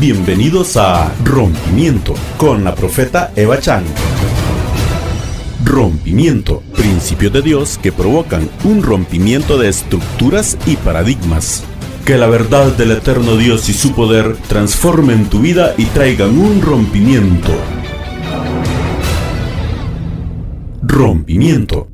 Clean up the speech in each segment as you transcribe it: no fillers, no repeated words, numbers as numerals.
Bienvenidos a Rompimiento con la profeta Eva Chan. Rompimiento, principios de Dios que provocan un rompimiento de estructuras y paradigmas. Que la verdad del eterno Dios y su poder transformen tu vida y traigan un rompimiento. Rompimiento.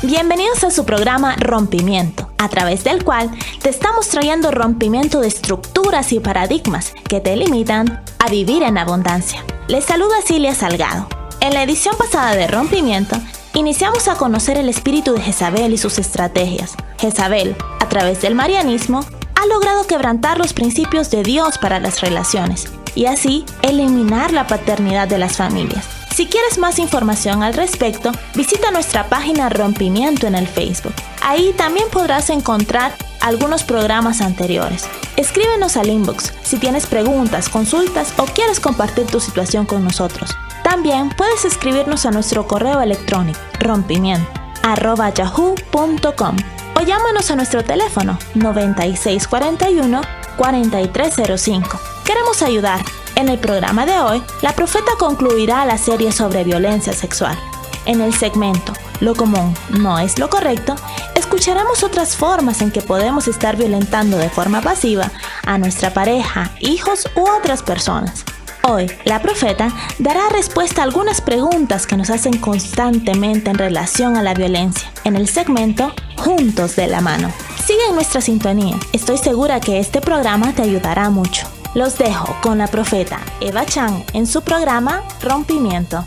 Bienvenidos a su programa Rompimiento, a través del cual te estamos trayendo rompimiento de estructuras y paradigmas que te limitan a vivir en abundancia. Les saluda Cilia Salgado. En la edición pasada de Rompimiento, iniciamos a conocer el espíritu de Jezabel y sus estrategias. Jezabel, a través del marianismo, ha logrado quebrantar los principios de Dios para las relaciones y así eliminar la paternidad de las familias. Si quieres más información al respecto, visita nuestra página Rompimiento en el Facebook. Ahí también podrás encontrar algunos programas anteriores. Escríbenos al inbox si tienes preguntas, consultas o quieres compartir tu situación con nosotros. También puedes escribirnos a nuestro correo electrónico rompimiento@yahoo.com o llámanos a nuestro teléfono 9641-4305. Queremos ayudar. En el programa de hoy, la profeta concluirá la serie sobre violencia sexual. En el segmento Lo común no es lo correcto, escucharemos otras formas en que podemos estar violentando de forma pasiva a nuestra pareja, hijos u otras personas. Hoy, la profeta dará respuesta a algunas preguntas que nos hacen constantemente en relación a la violencia, en el segmento Juntos de la mano. Sigue en nuestra sintonía. Estoy segura que este programa te ayudará mucho. Los dejo con la profeta Eva Chan en su programa Rompimiento.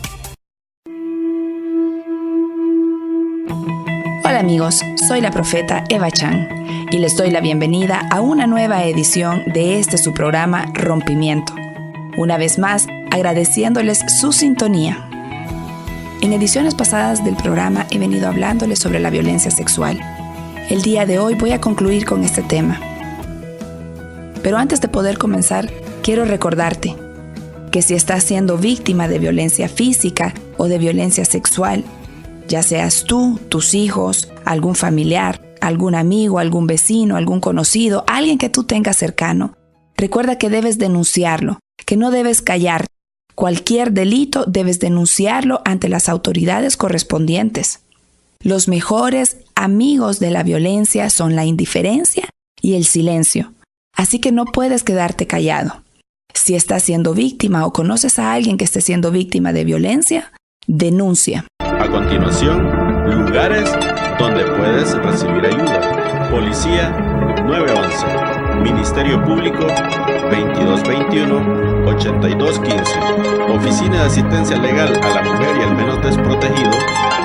Hola amigos, soy la profeta Eva Chan y les doy la bienvenida a una nueva edición de su programa Rompimiento. Una vez más, agradeciéndoles su sintonía. En ediciones pasadas del programa he venido hablándoles sobre la violencia sexual. El día de hoy voy a concluir con este tema. Pero antes de poder comenzar, quiero recordarte que si estás siendo víctima de violencia física o de violencia sexual, ya seas tú, tus hijos, algún familiar, algún amigo, algún vecino, algún conocido, alguien que tú tengas cercano, recuerda que debes denunciarlo, que no debes callar. Cualquier delito debes denunciarlo ante las autoridades correspondientes. Los mejores amigos de la violencia son la indiferencia y el silencio. Así que no puedes quedarte callado. Si estás siendo víctima o conoces a alguien que esté siendo víctima de violencia, denuncia. A continuación, lugares donde puedes recibir ayuda. Policía 911, Ministerio Público 2221-8215, Oficina de Asistencia Legal a la Mujer y al Menos Desprotegido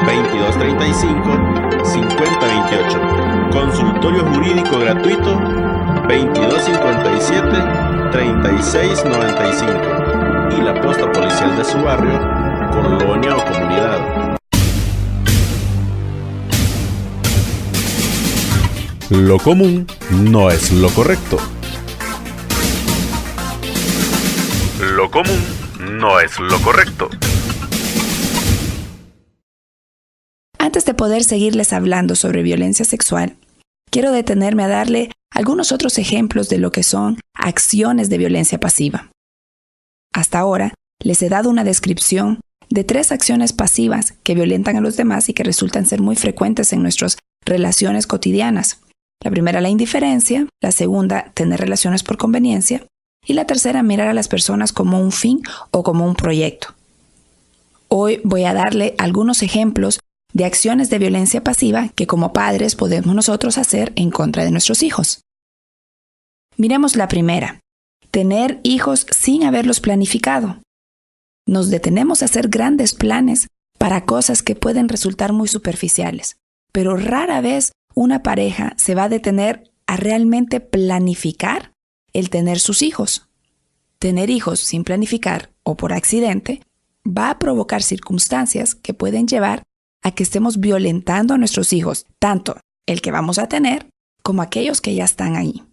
2235-5028, Consultorio Jurídico Gratuito 2257-3695 y la posta policial de su barrio, colonia o comunidad. Lo común no es lo correcto. Lo común no es lo correcto. Antes de poder seguirles hablando sobre violencia sexual, quiero detenerme a darle algunos otros ejemplos de lo que son acciones de violencia pasiva. Hasta ahora, les he dado una descripción de 3 acciones pasivas que violentan a los demás y que resultan ser muy frecuentes en nuestras relaciones cotidianas. La primera, la indiferencia. La segunda, tener relaciones por conveniencia. Y la tercera, mirar a las personas como un fin o como un proyecto. Hoy voy a darle algunos ejemplos de acciones de violencia pasiva que como padres podemos nosotros hacer en contra de nuestros hijos. Miremos la primera, tener hijos sin haberlos planificado. Nos detenemos a hacer grandes planes para cosas que pueden resultar muy superficiales, pero rara vez una pareja se va a detener a realmente planificar el tener sus hijos. Tener hijos sin planificar o por accidente va a provocar circunstancias que pueden llevar a que estemos violentando a nuestros hijos, tanto el que vamos a tener como aquellos que ya están ahí.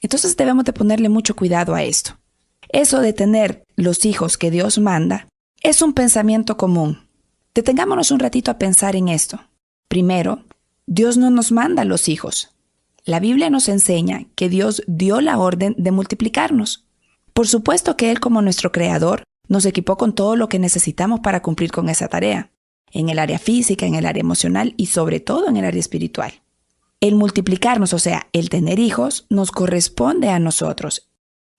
Entonces debemos de ponerle mucho cuidado a esto. Eso de tener los hijos que Dios manda es un pensamiento común. Detengámonos un ratito a pensar en esto. Primero, Dios no nos manda los hijos. La Biblia nos enseña que Dios dio la orden de multiplicarnos. Por supuesto que Él, como nuestro Creador, nos equipó con todo lo que necesitamos para cumplir con esa tarea, en el área física, en el área emocional y sobre todo en el área espiritual. El multiplicarnos, o sea, el tener hijos, nos corresponde a nosotros.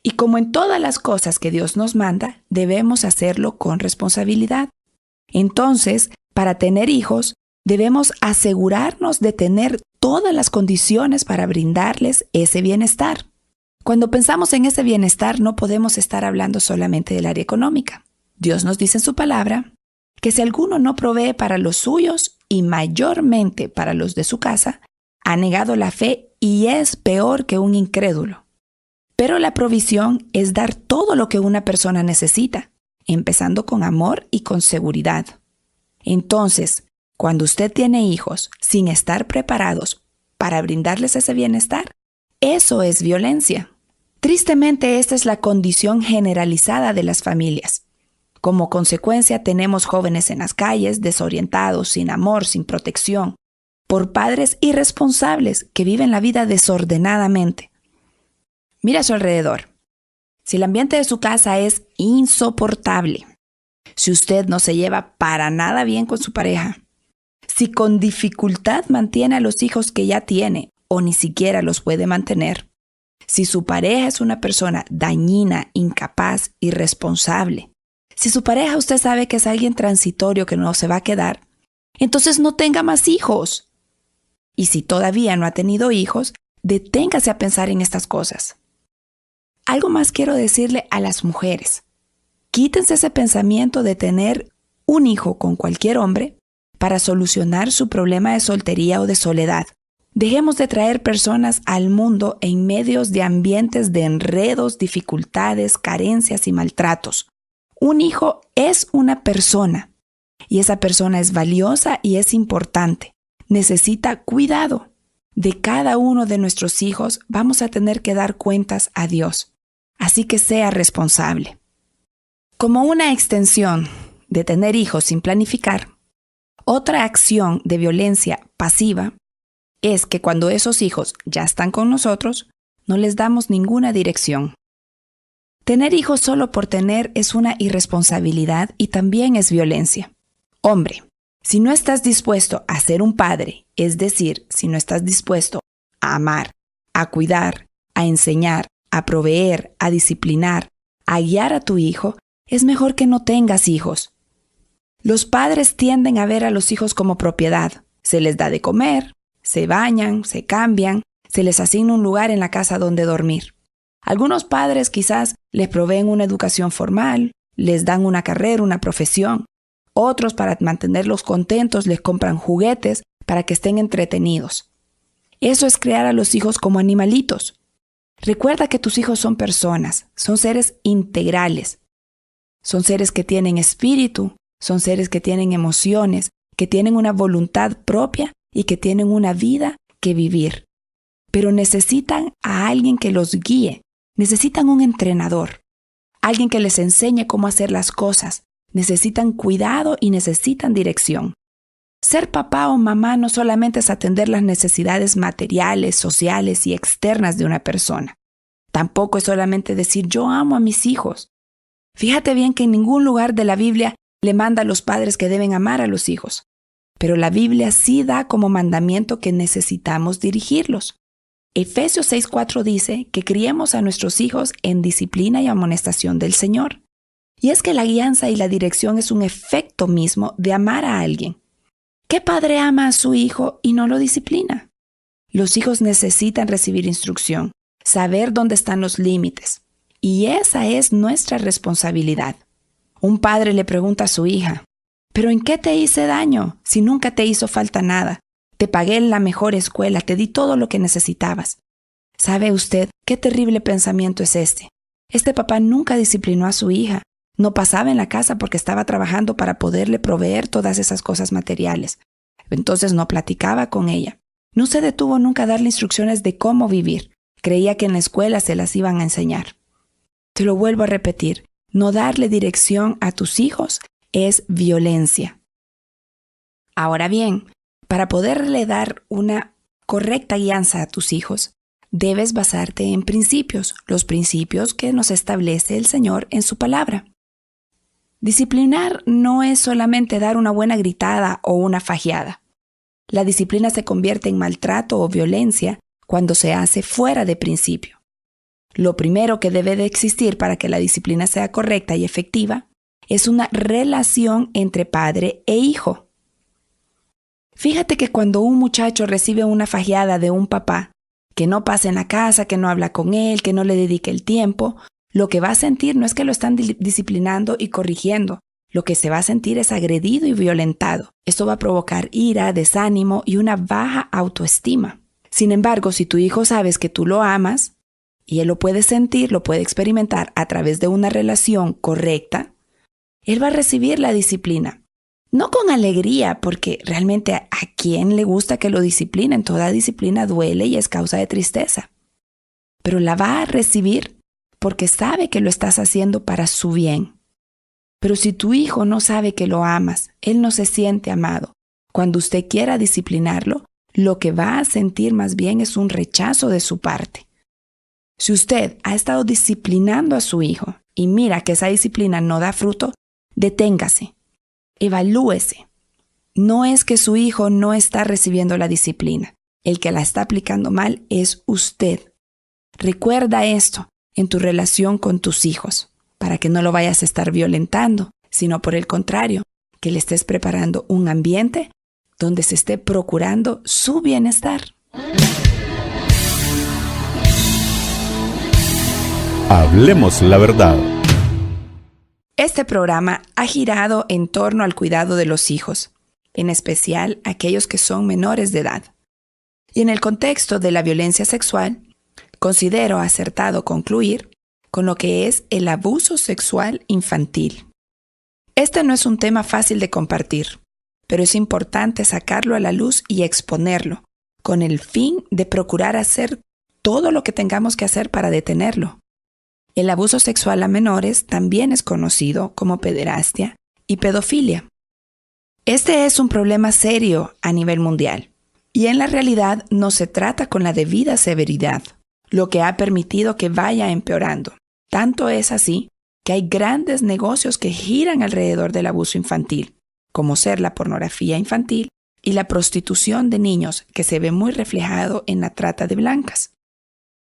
Y como en todas las cosas que Dios nos manda, debemos hacerlo con responsabilidad. Entonces, para tener hijos, debemos asegurarnos de tener todas las condiciones para brindarles ese bienestar. Cuando pensamos en ese bienestar, no podemos estar hablando solamente del área económica. Dios nos dice en su palabra que si alguno no provee para los suyos y mayormente para los de su casa, ha negado la fe y es peor que un incrédulo. Pero la provisión es dar todo lo que una persona necesita, empezando con amor y con seguridad. Entonces, cuando usted tiene hijos sin estar preparados para brindarles ese bienestar, eso es violencia. Tristemente, esta es la condición generalizada de las familias. Como consecuencia, tenemos jóvenes en las calles, desorientados, sin amor, sin protección, por padres irresponsables que viven la vida desordenadamente. Mira a su alrededor. Si el ambiente de su casa es insoportable, si usted no se lleva para nada bien con su pareja, si con dificultad mantiene a los hijos que ya tiene o ni siquiera los puede mantener, si su pareja es una persona dañina, incapaz, irresponsable, si su pareja usted sabe que es alguien transitorio que no se va a quedar, entonces no tenga más hijos. Y si todavía no ha tenido hijos, deténgase a pensar en estas cosas. Algo más quiero decirle a las mujeres. Quítense ese pensamiento de tener un hijo con cualquier hombre para solucionar su problema de soltería o de soledad. Dejemos de traer personas al mundo en medios de ambientes de enredos, dificultades, carencias y maltratos. Un hijo es una persona y esa persona es valiosa y es importante. Necesita cuidado. De cada uno de nuestros hijos vamos a tener que dar cuentas a Dios. Así que sea responsable. Como una extensión de tener hijos sin planificar, otra acción de violencia pasiva es que cuando esos hijos ya están con nosotros, no les damos ninguna dirección. Tener hijos solo por tener es una irresponsabilidad y también es violencia. Hombre, si no estás dispuesto a ser un padre, es decir, si no estás dispuesto a amar, a cuidar, a enseñar, a proveer, a disciplinar, a guiar a tu hijo, es mejor que no tengas hijos. Los padres tienden a ver a los hijos como propiedad. Se les da de comer, se bañan, se cambian, se les asigna un lugar en la casa donde dormir. Algunos padres quizás les proveen una educación formal, les dan una carrera, una profesión. Otros, para mantenerlos contentos, les compran juguetes para que estén entretenidos. Eso es crear a los hijos como animalitos. Recuerda que tus hijos son personas, son seres integrales. Son seres que tienen espíritu, son seres que tienen emociones, que tienen una voluntad propia y que tienen una vida que vivir. Pero necesitan a alguien que los guíe, necesitan un entrenador, alguien que les enseñe cómo hacer las cosas, necesitan cuidado y necesitan dirección. Ser papá o mamá no solamente es atender las necesidades materiales, sociales y externas de una persona. Tampoco es solamente decir yo amo a mis hijos. Fíjate bien que en ningún lugar de la Biblia le manda a los padres que deben amar a los hijos. Pero la Biblia sí da como mandamiento que necesitamos dirigirlos. Efesios 6:4 dice que criemos a nuestros hijos en disciplina y amonestación del Señor. Y es que la guianza y la dirección es un efecto mismo de amar a alguien. ¿Qué padre ama a su hijo y no lo disciplina? Los hijos necesitan recibir instrucción, saber dónde están los límites. Y esa es nuestra responsabilidad. Un padre le pregunta a su hija, ¿pero en qué te hice daño si nunca te hizo falta nada? Te pagué en la mejor escuela, te di todo lo que necesitabas. ¿Sabe usted qué terrible pensamiento es este? Este papá nunca disciplinó a su hija. No pasaba en la casa porque estaba trabajando para poderle proveer todas esas cosas materiales. Entonces no platicaba con ella. No se detuvo nunca a darle instrucciones de cómo vivir. Creía que en la escuela se las iban a enseñar. Te lo vuelvo a repetir. No darle dirección a tus hijos es violencia. Ahora bien, Para poderle dar una correcta guianza a tus hijos, debes basarte en principios, los principios que nos establece el Señor en su palabra. Disciplinar no es solamente dar una buena gritada o una fajeada. La disciplina se convierte en maltrato o violencia cuando se hace fuera de principio. Lo primero que debe de existir para que la disciplina sea correcta y efectiva es una relación entre padre e hijo. Fíjate que cuando un muchacho recibe una fajeada de un papá, que no pasa en la casa, que no habla con él, que no le dedique el tiempo, lo que va a sentir no es que lo están disciplinando y corrigiendo. Lo que se va a sentir es agredido y violentado. Esto va a provocar ira, desánimo y una baja autoestima. Sin embargo, si tu hijo sabes que tú lo amas, y él lo puede sentir, lo puede experimentar a través de una relación correcta, él va a recibir la disciplina. No con alegría, porque realmente a quién le gusta que lo disciplinen. Toda disciplina duele y es causa de tristeza. Pero la va a recibir porque sabe que lo estás haciendo para su bien. Pero si tu hijo no sabe que lo amas, él no se siente amado. Cuando usted quiera disciplinarlo, lo que va a sentir más bien es un rechazo de su parte. Si usted ha estado disciplinando a su hijo y mira que esa disciplina no da fruto, deténgase. Evalúese. No es que su hijo no está recibiendo la disciplina. El que la está aplicando mal es usted. Recuerda esto en tu relación con tus hijos, para que no lo vayas a estar violentando, sino por el contrario, que le estés preparando un ambiente donde se esté procurando su bienestar. Hablemos la verdad. Este programa ha girado en torno al cuidado de los hijos, en especial aquellos que son menores de edad. Y en el contexto de la violencia sexual, considero acertado concluir con lo que es el abuso sexual infantil. Este no es un tema fácil de compartir, pero es importante sacarlo a la luz y exponerlo, con el fin de procurar hacer todo lo que tengamos que hacer para detenerlo. El abuso sexual a menores también es conocido como pederastia y pedofilia. Este es un problema serio a nivel mundial y en la realidad no se trata con la debida severidad, lo que ha permitido que vaya empeorando. Tanto es así que hay grandes negocios que giran alrededor del abuso infantil, como ser la pornografía infantil y la prostitución de niños, que se ve muy reflejado en la trata de blancas.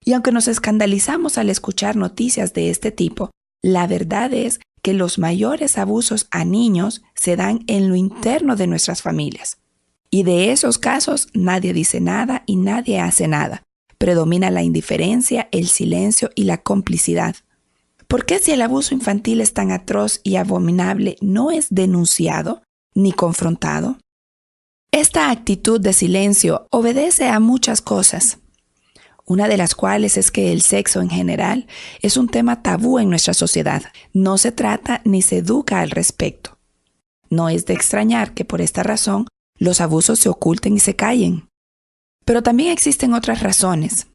Y aunque nos escandalizamos al escuchar noticias de este tipo, la verdad es que los mayores abusos a niños se dan en lo interno de nuestras familias. Y de esos casos nadie dice nada y nadie hace nada. Predomina la indiferencia, el silencio y la complicidad. ¿Por qué si el abuso infantil es tan atroz y abominable no es denunciado ni confrontado? Esta actitud de silencio obedece a muchas cosas. Una de las cuales es que el sexo en general es un tema tabú en nuestra sociedad. No se trata ni se educa al respecto. No es de extrañar que por esta razón los abusos se oculten y se callen. Pero también existen otras razones,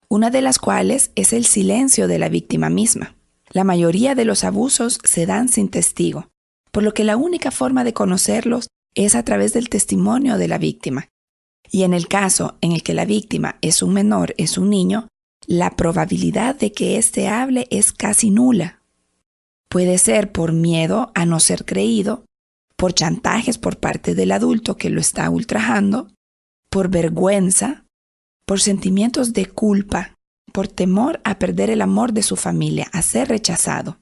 una de las cuales es el silencio de la víctima misma. La mayoría de los abusos se dan sin testigo, por lo que la única forma de conocerlos es a través del testimonio de la víctima. Y en el caso en el que la víctima es un menor, es un niño, la probabilidad de que éste hable es casi nula. Puede ser por miedo a no ser creído, por chantajes por parte del adulto que lo está ultrajando, por vergüenza, por sentimientos de culpa, por temor a perder el amor de su familia, a ser rechazado.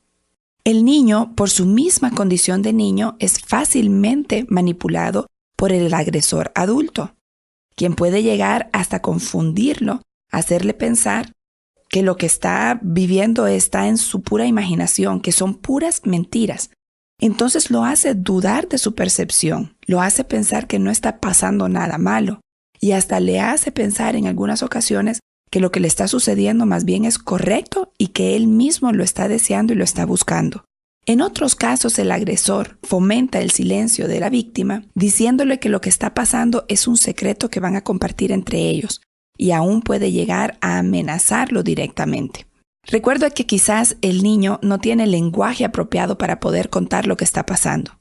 El niño, por su misma condición de niño, es fácilmente manipulado por el agresor adulto, quien puede llegar hasta confundirlo, hacerle pensar que lo que está viviendo está en su pura imaginación, que son puras mentiras. Entonces lo hace dudar de su percepción, lo hace pensar que no está pasando nada malo y hasta le hace pensar en algunas ocasiones que lo que le está sucediendo más bien es correcto y que él mismo lo está deseando y lo está buscando. En otros casos, el agresor fomenta el silencio de la víctima, diciéndole que lo que está pasando es un secreto que van a compartir entre ellos, y aún puede llegar a amenazarlo directamente. Recuerda que quizás el niño no tiene el lenguaje apropiado para poder contar lo que está pasando.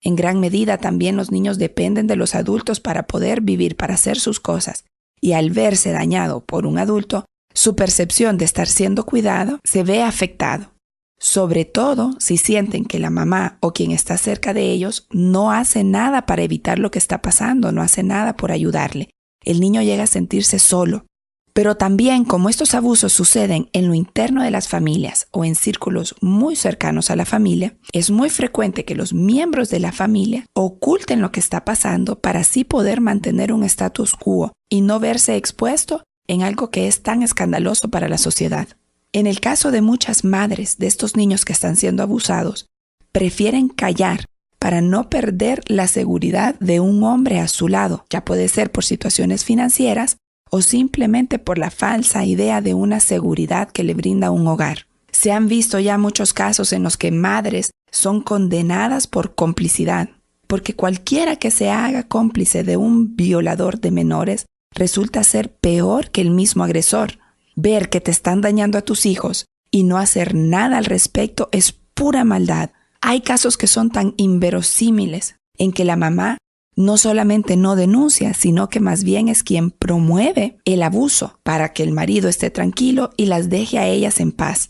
En gran medida también los niños dependen de los adultos para poder vivir, para hacer sus cosas. Y al verse dañado por un adulto, su percepción de estar siendo cuidado se ve afectado. Sobre todo si sienten que la mamá o quien está cerca de ellos no hace nada para evitar lo que está pasando, no hace nada por ayudarle. El niño llega a sentirse solo. Pero también, como estos abusos suceden en lo interno de las familias o en círculos muy cercanos a la familia, es muy frecuente que los miembros de la familia oculten lo que está pasando para así poder mantener un status quo y no verse expuesto en algo que es tan escandaloso para la sociedad. En el caso de muchas madres de estos niños que están siendo abusados, prefieren callar para no perder la seguridad de un hombre a su lado, ya puede ser por situaciones financieras o simplemente por la falsa idea de una seguridad que le brinda un hogar. Se han visto ya muchos casos en los que madres son condenadas por complicidad, porque cualquiera que se haga cómplice de un violador de menores resulta ser peor que el mismo agresor. Ver que te están dañando a tus hijos y no hacer nada al respecto es pura maldad. Hay casos que son tan inverosímiles en que la mamá no solamente no denuncia, sino que más bien es quien promueve el abuso para que el marido esté tranquilo y las deje a ellas en paz.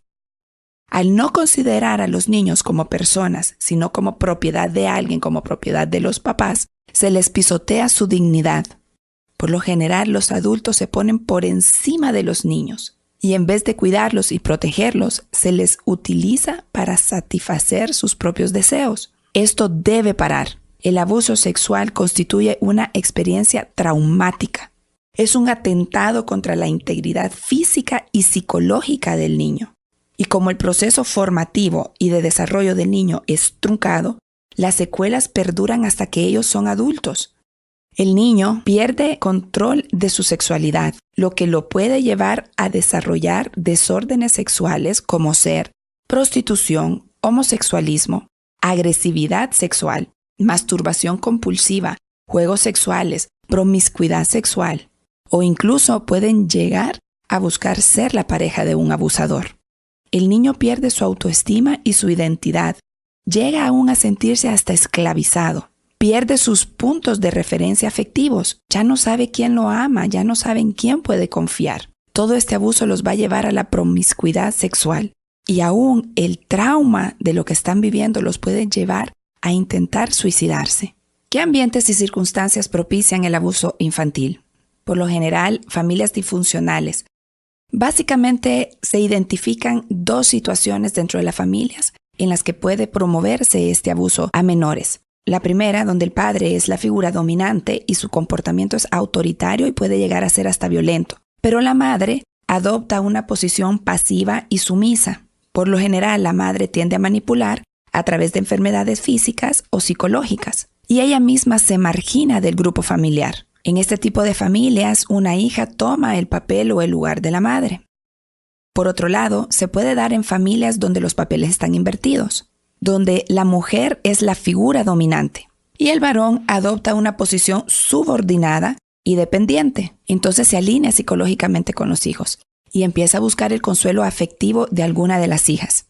Al no considerar a los niños como personas, sino como propiedad de alguien, como propiedad de los papás, se les pisotea su dignidad. Por lo general, los adultos se ponen por encima de los niños y en vez de cuidarlos y protegerlos, se les utiliza para satisfacer sus propios deseos. Esto debe parar. El abuso sexual constituye una experiencia traumática. Es un atentado contra la integridad física y psicológica del niño. Y como el proceso formativo y de desarrollo del niño es truncado, las secuelas perduran hasta que ellos son adultos. El niño pierde control de su sexualidad, lo que lo puede llevar a desarrollar desórdenes sexuales como ser prostitución, homosexualismo, agresividad sexual, masturbación compulsiva, juegos sexuales, promiscuidad sexual, o incluso pueden llegar a buscar ser la pareja de un abusador. El niño pierde su autoestima y su identidad, llega aún a sentirse hasta esclavizado, pierde sus puntos de referencia afectivos, ya no sabe quién lo ama, ya no sabe en quién puede confiar. Todo este abuso los va a llevar a la promiscuidad sexual y aún el trauma de lo que están viviendo los puede llevar a intentar suicidarse. ¿Qué ambientes y circunstancias propician el abuso infantil? Por lo general, familias disfuncionales. Básicamente, se identifican dos situaciones dentro de las familias en las que puede promoverse este abuso a menores. La primera, donde el padre es la figura dominante y su comportamiento es autoritario y puede llegar a ser hasta violento. Pero la madre adopta una posición pasiva y sumisa. Por lo general, la madre tiende a manipular a través de enfermedades físicas o psicológicas, y ella misma se margina del grupo familiar. En este tipo de familias, una hija toma el papel o el lugar de la madre. Por otro lado, se puede dar en familias donde los papeles están invertidos, donde la mujer es la figura dominante y el varón adopta una posición subordinada y dependiente. Entonces se alinea psicológicamente con los hijos y empieza a buscar el consuelo afectivo de alguna de las hijas.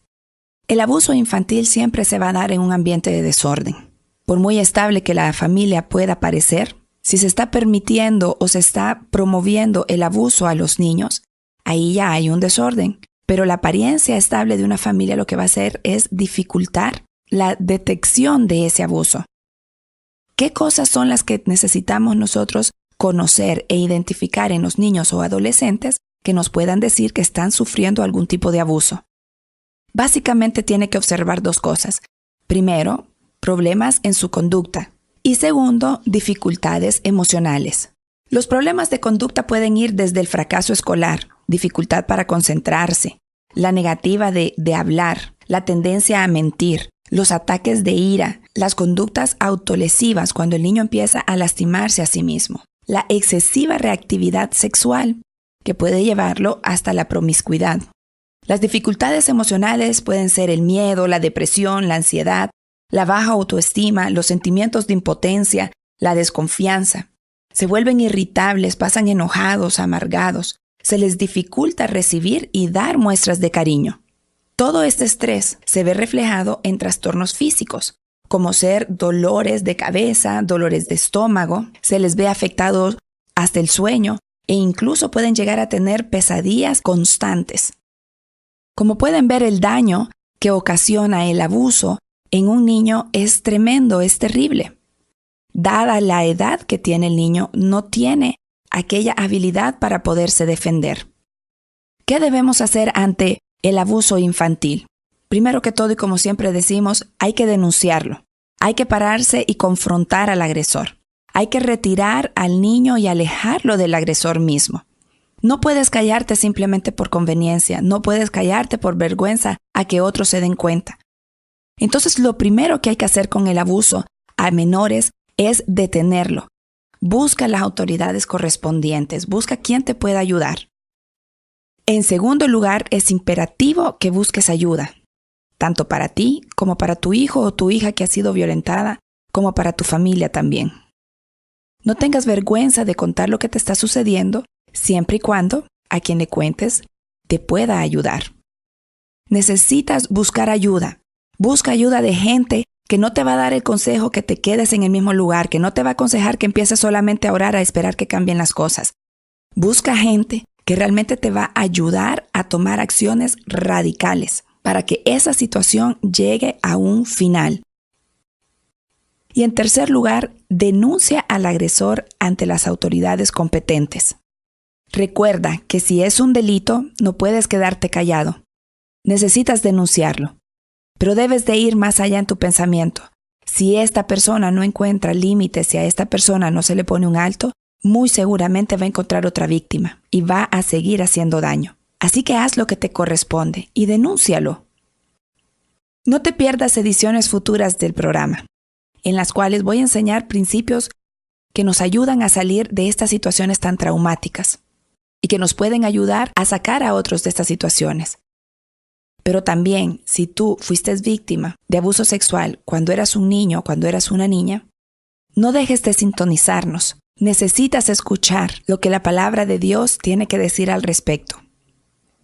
El abuso infantil siempre se va a dar en un ambiente de desorden. Por muy estable que la familia pueda parecer, si se está permitiendo o se está promoviendo el abuso a los niños, ahí ya hay un desorden. Pero la apariencia estable de una familia lo que va a hacer es dificultar la detección de ese abuso. ¿Qué cosas son las que necesitamos nosotros conocer e identificar en los niños o adolescentes que nos puedan decir que están sufriendo algún tipo de abuso? Básicamente tiene que observar dos cosas. Primero, problemas en su conducta. Y segundo, dificultades emocionales. Los problemas de conducta pueden ir desde el fracaso escolar, dificultad para concentrarse, la negativa de hablar, la tendencia a mentir, los ataques de ira, las conductas autolesivas cuando el niño empieza a lastimarse a sí mismo, la excesiva reactividad sexual que puede llevarlo hasta la promiscuidad. Las dificultades emocionales pueden ser el miedo, la depresión, la ansiedad, la baja autoestima, los sentimientos de impotencia, la desconfianza. Se vuelven irritables, pasan enojados, amargados. Se les dificulta recibir y dar muestras de cariño. Todo este estrés se ve reflejado en trastornos físicos, como ser dolores de cabeza, dolores de estómago, se les ve afectados hasta el sueño e incluso pueden llegar a tener pesadillas constantes. Como pueden ver, el daño que ocasiona el abuso en un niño es tremendo, es terrible. Dada la edad que tiene el niño, no tiene aquella habilidad para poderse defender. ¿Qué debemos hacer ante el abuso infantil? Primero que todo, y como siempre decimos, hay que denunciarlo. Hay que pararse y confrontar al agresor. Hay que retirar al niño y alejarlo del agresor mismo. No puedes callarte simplemente por conveniencia. No puedes callarte por vergüenza a que otros se den cuenta. Entonces, lo primero que hay que hacer con el abuso a menores es detenerlo. Busca las autoridades correspondientes. Busca quien te pueda ayudar. En segundo lugar, es imperativo que busques ayuda, tanto para ti como para tu hijo o tu hija que ha sido violentada, como para tu familia también. No tengas vergüenza de contar lo que te está sucediendo, siempre y cuando a quien le cuentes te pueda ayudar. Necesitas buscar ayuda. Busca ayuda de gente que no te va a dar el consejo que te quedes en el mismo lugar, que no te va a aconsejar que empieces solamente a orar a esperar que cambien las cosas. Busca gente que realmente te va a ayudar a tomar acciones radicales para que esa situación llegue a un final. Y en tercer lugar, denuncia al agresor ante las autoridades competentes. Recuerda que si es un delito, no puedes quedarte callado. Necesitas denunciarlo. Pero debes de ir más allá en tu pensamiento. Si esta persona no encuentra límites, si a esta persona no se le pone un alto, muy seguramente va a encontrar otra víctima y va a seguir haciendo daño. Así que haz lo que te corresponde y denúncialo. No te pierdas ediciones futuras del programa, en las cuales voy a enseñar principios que nos ayudan a salir de estas situaciones tan traumáticas y que nos pueden ayudar a sacar a otros de estas situaciones. Pero también, si tú fuiste víctima de abuso sexual cuando eras un niño o cuando eras una niña, no dejes de sintonizarnos. Necesitas escuchar lo que la palabra de Dios tiene que decir al respecto.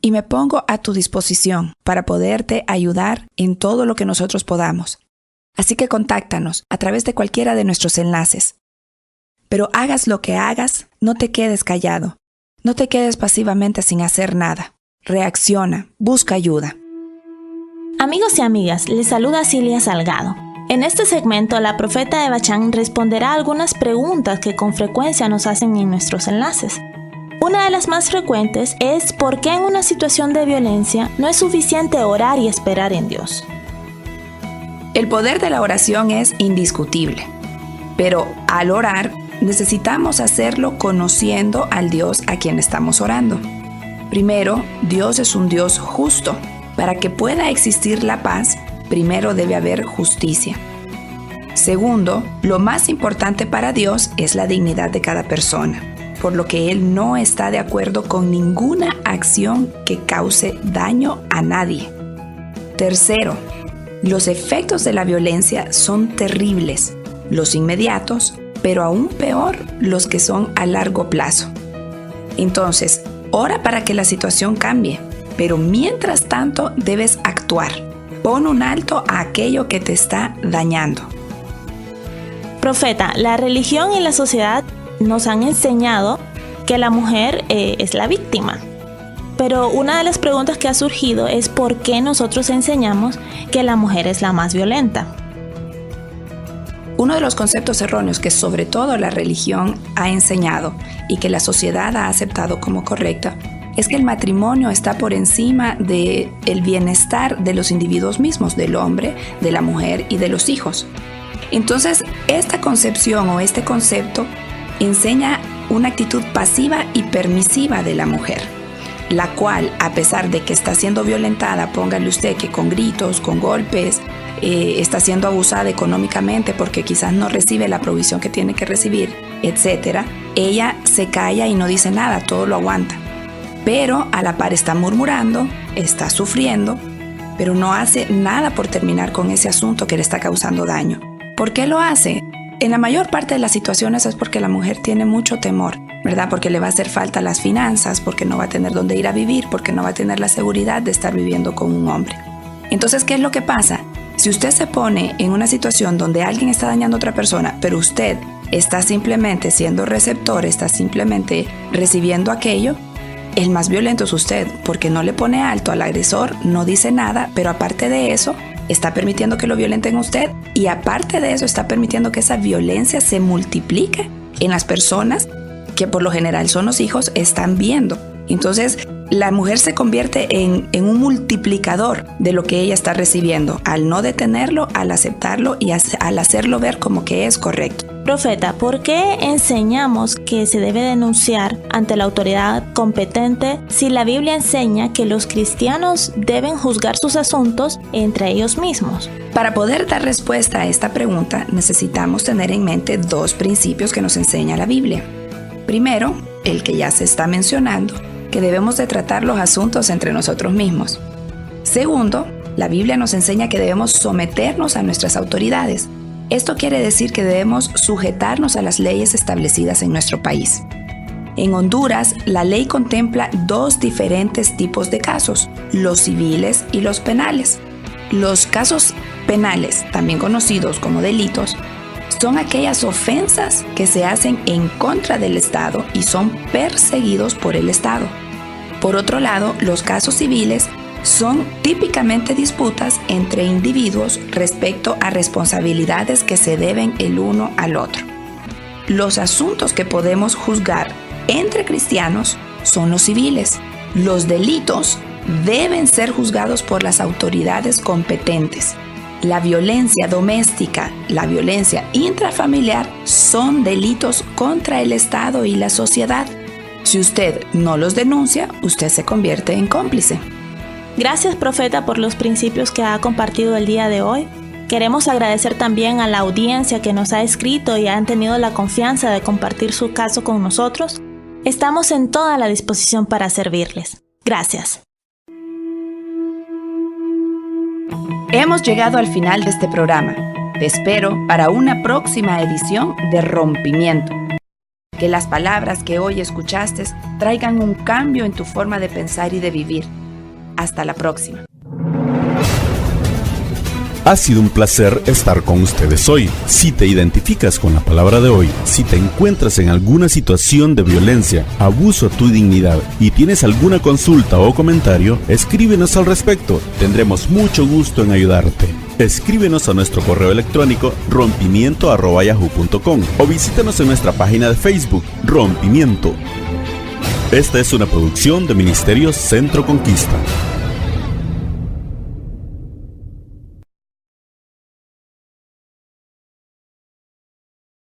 Y me pongo a tu disposición para poderte ayudar en todo lo que nosotros podamos. Así que contáctanos a través de cualquiera de nuestros enlaces. Pero hagas lo que hagas, no te quedes callado. No te quedes pasivamente sin hacer nada. Reacciona, busca ayuda. Amigos y amigas, les saluda Cilia Salgado. En este segmento, la profeta Eva Chan responderá a algunas preguntas que con frecuencia nos hacen en nuestros enlaces. Una de las más frecuentes es ¿por qué en una situación de violencia no es suficiente orar y esperar en Dios? El poder de la oración es indiscutible, pero al orar necesitamos hacerlo conociendo al Dios a quien estamos orando. Primero, Dios es un Dios justo. Para que pueda existir la paz, primero debe haber justicia. Segundo, lo más importante para Dios es la dignidad de cada persona, por lo que Él no está de acuerdo con ninguna acción que cause daño a nadie. Tercero, los efectos de la violencia son terribles, los inmediatos, pero aún peor los que son a largo plazo. Entonces, ora para que la situación cambie. Pero mientras tanto debes actuar. Pon un alto a aquello que te está dañando. Profeta, la religión y la sociedad nos han enseñado que la mujer es la víctima. Pero una de las preguntas que ha surgido es ¿por qué nosotros enseñamos que la mujer es la más violenta? Uno de los conceptos erróneos que sobre todo la religión ha enseñado y que la sociedad ha aceptado como correcta es que el matrimonio está por encima del bienestar de los individuos mismos, del hombre, de la mujer y de los hijos. Entonces, esta concepción o este concepto enseña una actitud pasiva y permisiva de la mujer, la cual, a pesar de que está siendo violentada, póngale usted que con gritos, con golpes, está siendo abusada económicamente porque quizás no recibe la provisión que tiene que recibir, etc., ella se calla y no dice nada, todo lo aguanta. Pero a la par está murmurando, está sufriendo, pero no hace nada por terminar con ese asunto que le está causando daño. ¿Por qué lo hace? En la mayor parte de las situaciones es porque la mujer tiene mucho temor, ¿verdad? Porque le va a hacer falta las finanzas, porque no va a tener dónde ir a vivir, porque no va a tener la seguridad de estar viviendo con un hombre. Entonces, ¿qué es lo que pasa? Si usted se pone en una situación donde alguien está dañando a otra persona, pero usted está simplemente siendo receptor, está simplemente recibiendo aquello, el más violento es usted, porque no le pone alto al agresor, no dice nada, pero aparte de eso, está permitiendo que lo violenten a usted y aparte de eso está permitiendo que esa violencia se multiplique en las personas que por lo general son los hijos, están viendo. Entonces, la mujer se convierte en un multiplicador de lo que ella está recibiendo, al no detenerlo, al aceptarlo y al hacerlo ver como que es correcto. Profeta, ¿por qué enseñamos que se debe denunciar ante la autoridad competente si la Biblia enseña que los cristianos deben juzgar sus asuntos entre ellos mismos? Para poder dar respuesta a esta pregunta, necesitamos tener en mente dos principios que nos enseña la Biblia. Primero, el que ya se está mencionando, que debemos de tratar los asuntos entre nosotros mismos. Segundo, la Biblia nos enseña que debemos someternos a nuestras autoridades. Esto quiere decir que debemos sujetarnos a las leyes establecidas en nuestro país. En Honduras, la ley contempla dos diferentes tipos de casos, los civiles y los penales. Los casos penales, también conocidos como delitos, son aquellas ofensas que se hacen en contra del Estado y son perseguidos por el Estado. Por otro lado, los casos civiles son típicamente disputas entre individuos respecto a responsabilidades que se deben el uno al otro. Los asuntos que podemos juzgar entre cristianos son los civiles. Los delitos deben ser juzgados por las autoridades competentes. La violencia doméstica, la violencia intrafamiliar son delitos contra el Estado y la sociedad. Si usted no los denuncia, usted se convierte en cómplice. Gracias, profeta, por los principios que ha compartido el día de hoy. Queremos agradecer también a la audiencia que nos ha escrito y han tenido la confianza de compartir su caso con nosotros. Estamos en toda la disposición para servirles. Gracias. Hemos llegado al final de este programa. Te espero para una próxima edición de Rompimiento. Que las palabras que hoy escuchaste traigan un cambio en tu forma de pensar y de vivir. Hasta la próxima. Ha sido un placer estar con ustedes hoy. Si te identificas con la palabra de hoy, si te encuentras en alguna situación de violencia, abuso a tu dignidad y tienes alguna consulta o comentario, escríbenos al respecto. Tendremos mucho gusto en ayudarte. Escríbenos a nuestro correo electrónico rompimiento@yahoo.com o visítanos en nuestra página de Facebook, Rompimiento. Esta es una producción de Ministerio Centro Conquista.